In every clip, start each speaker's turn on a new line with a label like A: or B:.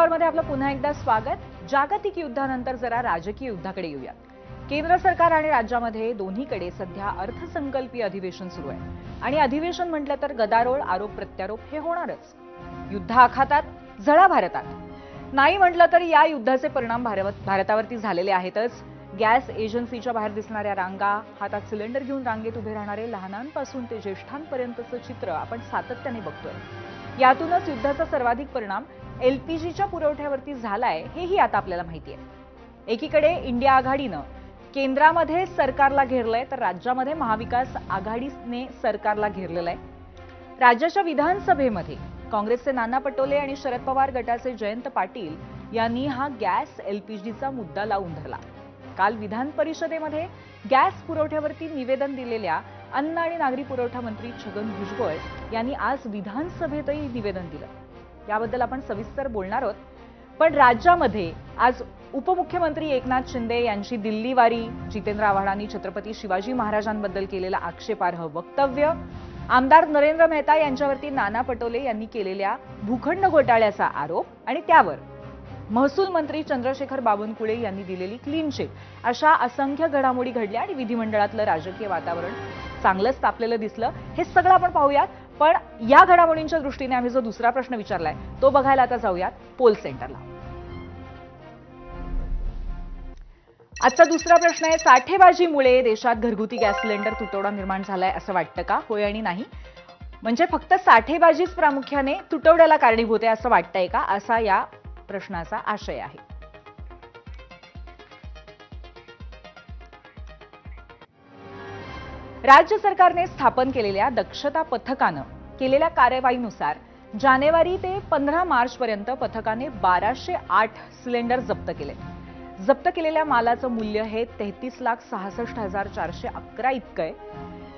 A: मध्ये आपलं पुन्हा एकदा स्वागत। जागतिक युद्धानंतर जरा राजकीय युद्धाकडे येऊया। केंद्र सरकार आणि राज्यामध्ये दोन्हीकडे सध्या अर्थसंकल्पीय अधिवेशन सुरू आहे आणि अधिवेशन म्हटलं तर गदारोळ, आरोप प्रत्यारोप हे होणारच। युद्ध आखातात, झळा भारतात। नाही म्हटलं तर या युद्धाचे परिणाम भारतावरती झालेले आहेतच। गॅस एजन्सीच्या बाहेर दिसणाऱ्या रांगा, हातात सिलेंडर घेऊन रांगेत उभे राहणारे लहानांपासून ते ज्येष्ठांपर्यंतचं चित्र आपण सातत्याने बघतोय। यातूनच युद्धाचा सर्वाधिक परिणाम एलपीजीच्या पुरवठ्यावरती झालाय हेही आता आपल्याला माहिती आहे। एकीकडे इंडिया आघाडीनं केंद्रामध्ये सरकारला घेरलंय तर राज्यामध्ये महाविकास आघाडीने सरकारला घेरलेलं आहे। राज्याच्या विधानसभेमध्ये काँग्रेसचे नाना पटोले आणि शरद पवार गटाचे जयंत पाटील यांनी हा गॅस एलपीजीचा मुद्दा लावून धरला। काल विधान परिषदेमध्ये गॅस पुरवठ्यावरती निवेदन दिलेल्या अन्न आणि नागरी पुरवठा मंत्री छगन भुजबळ यांनी आज विधानसभेतही निवेदन दिलं। याबद्दल आपण सविस्तर बोलणार आहोत। पण राज्यामध्ये आज उपमुख्यमंत्री एकनाथ शिंदे यांची दिल्लीवारी, जितेंद्र आव्हाडांनी छत्रपती शिवाजी महाराजांबद्दल केलेलं आक्षेपार्ह वक्तव्य, आमदार नरेंद्र मेहता यांच्यावरती नाना पटोले यांनी केलेल्या भूखंड घोटाळ्याचा आरोप आणि त्यावर महसूल मंत्री चंद्रशेखर बावनकुळे यांनी दिलेली क्लीन चिट, अशा असंख्य घडामोडी घडल्या आणि विधिमंडळातलं राजकीय वातावरण चांगलंच तापलेलं दिसलं। हे सगळं आपण पाहूयात, पण या घडामोडींच्या दृष्टीने आम्ही जो दुसरा प्रश्न विचारलाय तो बघायला आता जाऊयात पोल सेंटरला। आजचा दुसरा प्रश्न आहे, साठेबाजीमुळे देशात घरगुती गॅस सिलेंडर तुटवडा निर्माण झालाय असं वाटतं का? होय आणि नाही। म्हणजे फक्त साठेबाजीच प्रामुख्याने तुटवड्याला कारणीभूत आहे असं वाटतंय का? असा या प्रश्नाचा आशय आहे। राज्य सरकारने स्थापन केलेल्या दक्षता पथकानं केलेल्या कार्यवाहीनुसार जानेवारी ते 15 मार्च पर्यंत पथकाने 1208 सिलेंडर जप्त केले। जप्त केलेल्या मालाचं मूल्य हे 33,66,411 इतकं आहे।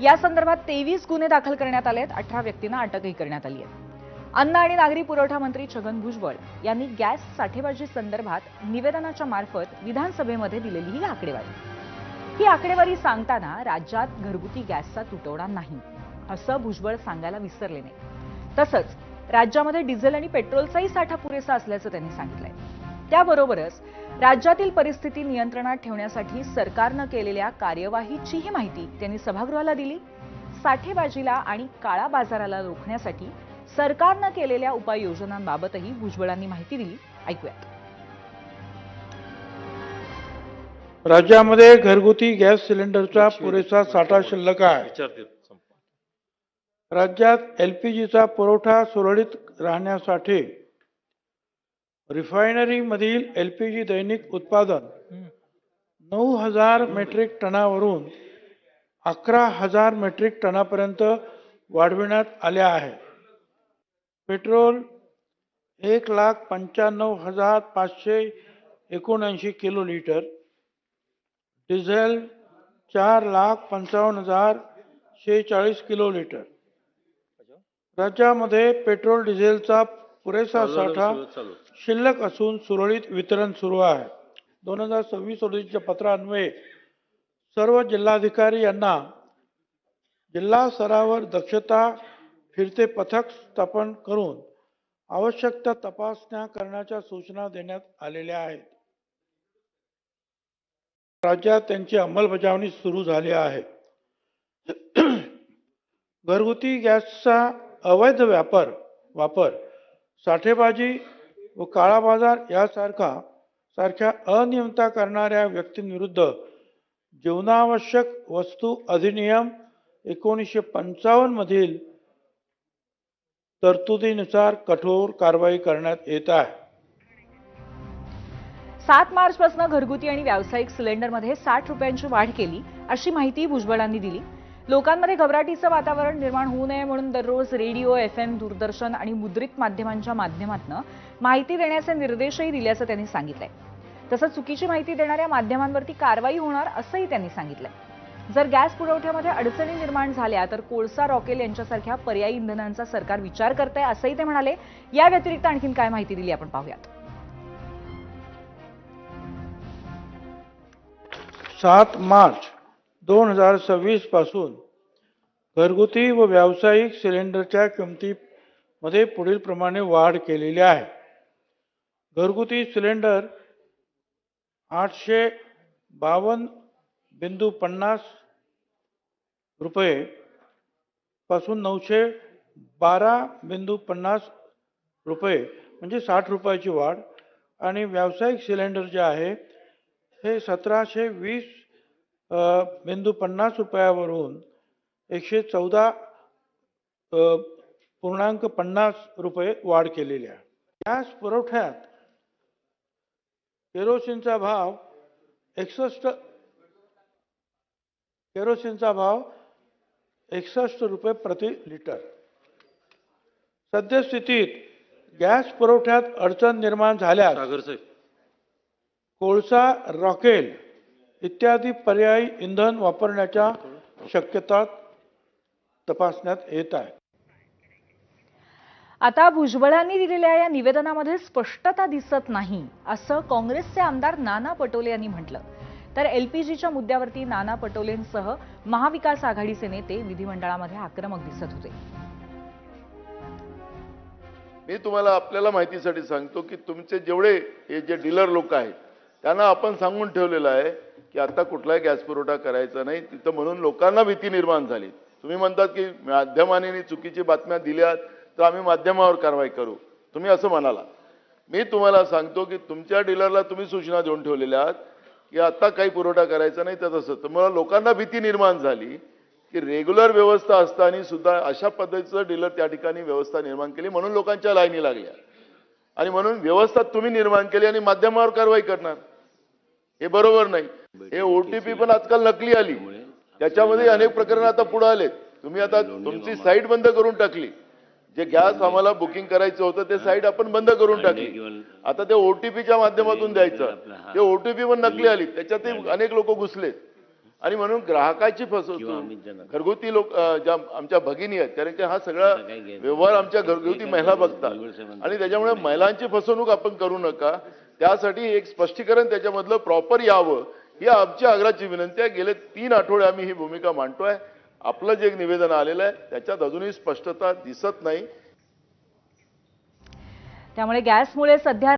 A: या संदर्भात 23 गुन्हे दाखल करण्यात आले आहेत। 18 व्यक्तींना अटकही करण्यात आली आहे। अन्न आणि नागरी पुरवठा मंत्री छगन भुजबळ यांनी गॅस साठेबाजी संदर्भात निवेदनाच्या मार्फत विधानसभेमध्ये दिलेली ही आकडेवारी। ही आकडेवारी सांगताना राज्यात घरगुती गॅसचा तुटवडा नाही असं भुजबळ सांगायला विसरले नाही। तसंच राज्यामध्ये डिझेल आणि पेट्रोलचाही साठा पुरेसा असल्याचं त्यांनी सांगितलंय। त्याबरोबरच राज्यातील परिस्थिती नियंत्रणात ठेवण्यासाठी सरकारनं केलेल्या कार्यवाहीचीही माहिती त्यांनी सभागृहाला दिली। साठेबाजीला आणि काळा बाजाराला रोखण्यासाठी सरकारनं केलेल्या उपाययोजनांबाबतही भुजबळांनी माहिती दिली। ऐकूयात।
B: राज्यामध्ये घरगुती गॅस सिलेंडरचा पुरेसा साठा शिल्लक आहे। राज्यात एलपीजीचा पुरवठा सुरळीत राहण्यासाठी रिफायनरीमधील एलपीजी दैनिक उत्पादन 9,000 मेट्रिक टनावरून 11,000 मेट्रिक टनापर्यंत वाढविण्यात आले आहे। Petrol 1,95,579 kilo litre, diesel 4,55,046 kilo litre. राज्यामध्ये पेट्रोल डिझेलचा पुरेसा साठा शिल्लक असून सुरळीत वितरण सुरू आहे। 2026-27 पत्रान्वये सर्व जिल्हाधिकारी यांना जिल्हा स्तरावर दक्षता फिरते पथक स्थापन करून आवश्यक त्या तपासण्या करण्याच्या सूचना देण्यात आलेल्या आहेत। राज्यात त्यांची अंमलबजावणी सुरू झाली आहे। घरगुती गॅसचा अवैध वापर, साठेबाजी व काळा बाजार यासारख्या अनियमितता करणाऱ्या व्यक्तींविरुद्ध जीवनावश्यक वस्तू अधिनियम 1955 मधील तरतुदीनुसार कठोर कारवाई करण्यात येत आहे।
A: 7 मार्च पासून घरगुती आणि व्यावसायिक सिलेंडरमध्ये 60 रुपयांची वाढ केली अशी माहिती भुजबळांनी दिली। लोकांमध्ये घबराटीचं वातावरण निर्माण होऊ नये म्हणून दररोज रेडिओ, FM, दूरदर्शन आणि मुद्रित माध्यमांच्या माध्यमातून माहिती देण्याचे निर्देशही दिल्याचं त्यांनी सांगितलंय। तसंच चुकीची माहिती देणाऱ्या माध्यमांवरती कारवाई होणार असंही त्यांनी सांगितलंय। जर गॅस पुरवठ्यामध्ये अडचणी निर्माण झाल्या तर कोळसा, रॉकेल यांच्यासारख्या पर्यायी इंधनांचा सरकार विचार करतंय असंही ते म्हणाले। या व्यतिरिक्त आणखीन काय माहिती दिली आपण पाहूयात।
B: 7 मार्च 2026 पासून घरगुती व व्यावसायिक सिलेंडरच्या किमतीमध्ये पुढील प्रमाणे वाढ केलेली आहे। घरगुती सिलेंडर 852.50 रुपये पासून 912.50 रुपये म्हणजे 60 रुपयाची वाढ आणि व्यावसायिक सिलेंडर जे आहे हे 1720.50 रुपयावरून 114.50 रुपये वाढ केलेली आहे. गॅस पुरवठ्यात केरोसिनचा भाव 61 रुपये प्रति लिटर. सद्यस्थितीत गॅस पुरवठ्यात अडचण निर्माण झाल्यास
C: सागर साहेब,
B: कोळसा, रॉकेल इत्यादी पर्यायी इंधन वापरण्याच्या शक्यता तपासण्यात येत आहे.
A: आता भुजबळांनी दिलेल्या या निवेदनामध्ये स्पष्टता दिसत नाही असं काँग्रेसचे आमदार नाना पटोले यांनी म्हटलं. तर एलपीजीच्या मुद्द्यावरती नाना पटोलेंसह महाविकास आघाडीचे नेते विधिमंडळामध्ये आक्रमक दिसत होते.
D: मी तुम्हाला आपल्याला माहितीसाठी सांगतो की तुमचे जेवढे हे जे डीलर लोक आहेत त्यांना आपण सांगून ठेवलेलं आहे की आता कुठलाही गॅस पुरवठा करायचा नाही तिथं, म्हणून लोकांना भीती निर्माण झाली. तुम्ही म्हणतात की माध्यमांनी चुकीची बातम्या दिल्या तर आम्ही माध्यमावर कारवाई करू, तुम्ही असं म्हणाला. मी तुम्हाला सांगतो की तुमच्या डीलरला तुम्ही सूचना देऊन ठेवलेल्या आहात की आता काही पुरवठा करायचा नाही. तर तसं तर मला लोकांना भीती निर्माण झाली की रेग्युलर व्यवस्था असताना सुद्धा अशा पद्धतीचं डीलर त्या ठिकाणी व्यवस्था निर्माण केली, म्हणून लोकांच्या लाईनी लागल्या आणि म्हणून व्यवस्था तुम्ही निर्माण केली आणि माध्यमावर कारवाई करणार, हे बरोबर नाही. हे ओटीपी पण आजकाल नकली आली, त्याच्यामध्ये अनेक प्रकरण आता पुढे आलेत. तुम्ही आता तुमची साईट बंद करून टाकली, जे गॅस आम्हाला बुकिंग करायचं होतं ते साईट आपण बंद करून टाकली. आता ते ओटीपीच्या माध्यमातून द्यायचं, ते ओटीपी पण नकली आली, त्याच्यात अनेक लोक घुसलेत आणि म्हणून ग्राहकाची फसवणूक. घरगुती लोक ज्या आमच्या भगिनी आहेत, कारण की हा सगळा व्यवहार आमच्या घरगुती महिला बघतात आणि त्याच्यामुळे महिलांची फसवणूक आपण करू नका. त्यासाठी एक स्पष्टीकरण त्याच्यामधलं प्रॉपर यावं ही आमची आग्रहाची विनंती आहे. गेले 3 आठवडे आम्ही ही भूमिका मांडतोय. आपलं जे निवेदन आलेलं आहे त्याच्यात अजूनही स्पष्टता दिसत नाही.
A: त्यामुळे गॅसमुळे सध्या